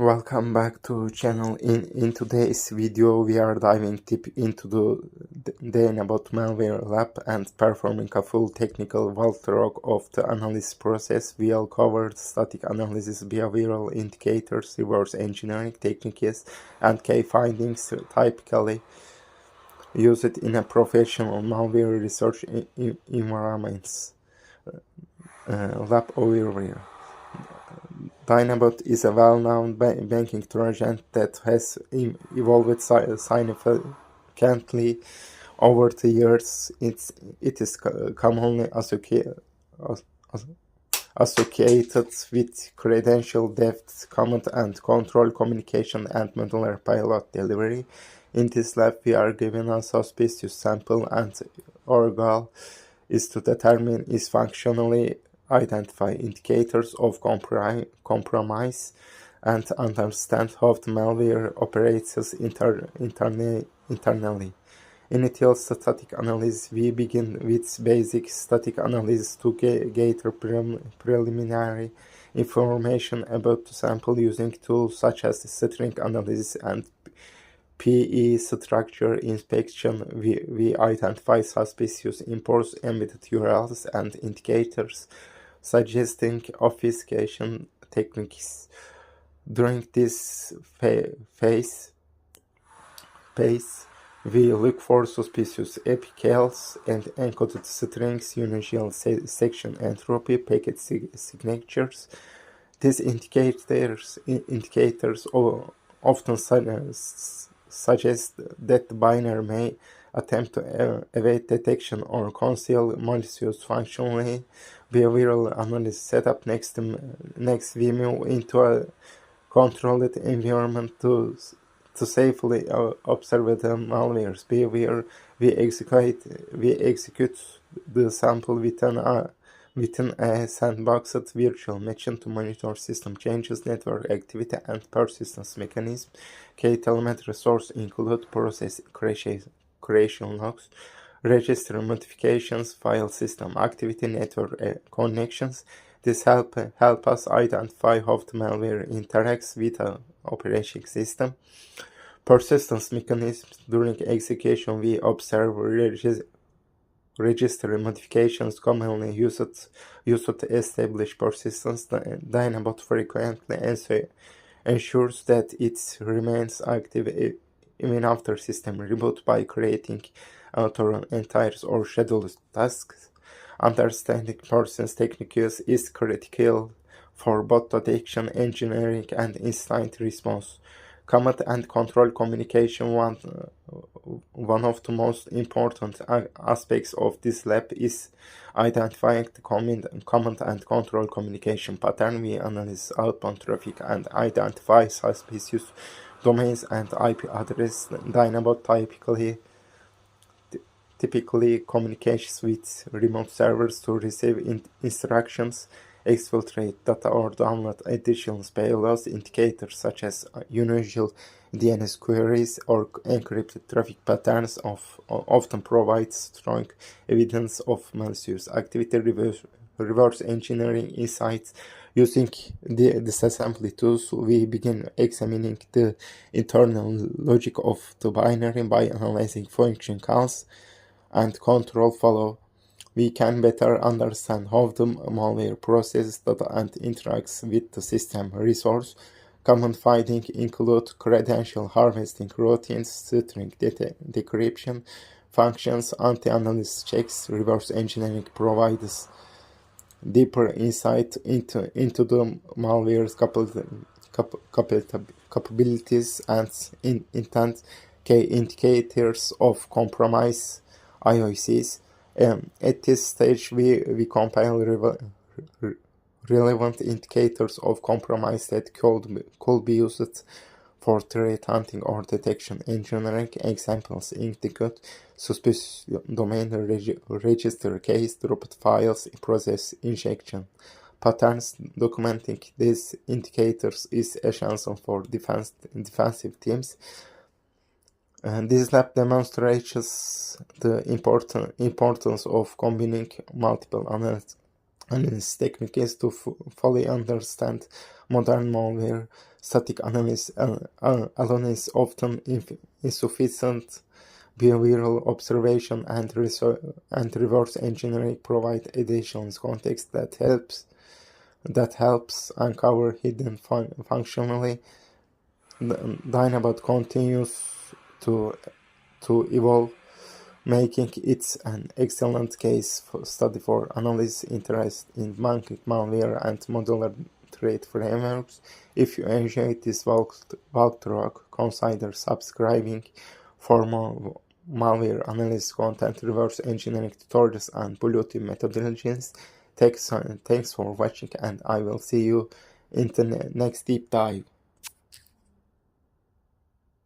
Welcome back to channel. In today's video we are diving deep into the DanaBot malware lab and performing a full technical walkthrough of the analysis process. We'll cover static analysis, behavioral indicators, reverse engineering techniques, and key findings typically used in a professional malware research environments. Lab overview. DanaBot is a well-known banking trojan that has evolved significantly over the years. It is commonly associated with credential theft, command and control communication, and modular payload delivery. In this lab, we are given a suspicious sample, and our goal is to determine its functionally identify indicators of compromise and understand how the malware operates internally. Initial static analysis. We begin with basic static analysis to gather preliminary information about the sample using tools such as string analysis and PE structure inspection. We identify suspicious imports, embedded URLs, and indicators suggesting obfuscation techniques. During this phase, we look for suspicious epicals and encoded strings, unusual section entropy, packet signatures. These indicators often suggest that the binary may attempt to evade detection or conceal malicious functionality. Behavioral analysis setup. Next we move into a controlled environment to safely observe the malware's behavior. We execute the sample within a sandboxed virtual machine to monitor system changes, network activity, and persistence mechanisms. Key telemetry source include process creation logs, register modifications, file system activity, network connections. This help us identify how the malware interacts with the operating system. Persistence mechanisms. During execution, we observe register modifications commonly used to establish persistence. DanaBot frequently ensures that it remains active even after system reboot by creating auto entires or scheduled tasks. Understanding persistence techniques is critical for bot detection, engineering, and instant response. Command and control communication. One of the most important aspects of this lab is identifying the command and control communication pattern. We analyze outbound traffic and identify suspicious domains and IP address. DanaBot typically communicates with remote servers to receive instructions, exfiltrate data, or download additional payloads. Indicators such as unusual DNS queries or encrypted traffic patterns often provide strong evidence of malicious activity. Reverse engineering insights. Using the disassembly tools, we begin examining the internal logic of the binary by analyzing function calls and control flow. We can better understand how the malware processes data and interacts with the system resource. Common findings include credential harvesting routines, string decryption functions, anti-analysis checks. Reverse engineering provides deeper insight into the malware's capabilities and intent. Key indicators of compromise, IOCs. At this stage, we compile relevant indicators of compromise that could be used for threat hunting or detection engineering. Examples include suspicious domain register case, dropped files, process injection patterns. Documenting these indicators is essential for defensive teams. And this lab demonstrates the importance of combining multiple analysis techniques to fully understand modern malware. Static analysis alone is often insufficient. Behavioral observation and reverse engineering provide additional context that helps uncover hidden functionality. DanaBot continues to evolve, making it an excellent case study for analysts interested in banking malware and modular threat frameworks. If you enjoyed this walkthrough, consider subscribing for more malware analysis content, reverse engineering tutorials, and blue team methodologies. Thanks for watching, and I will see you in the next deep dive.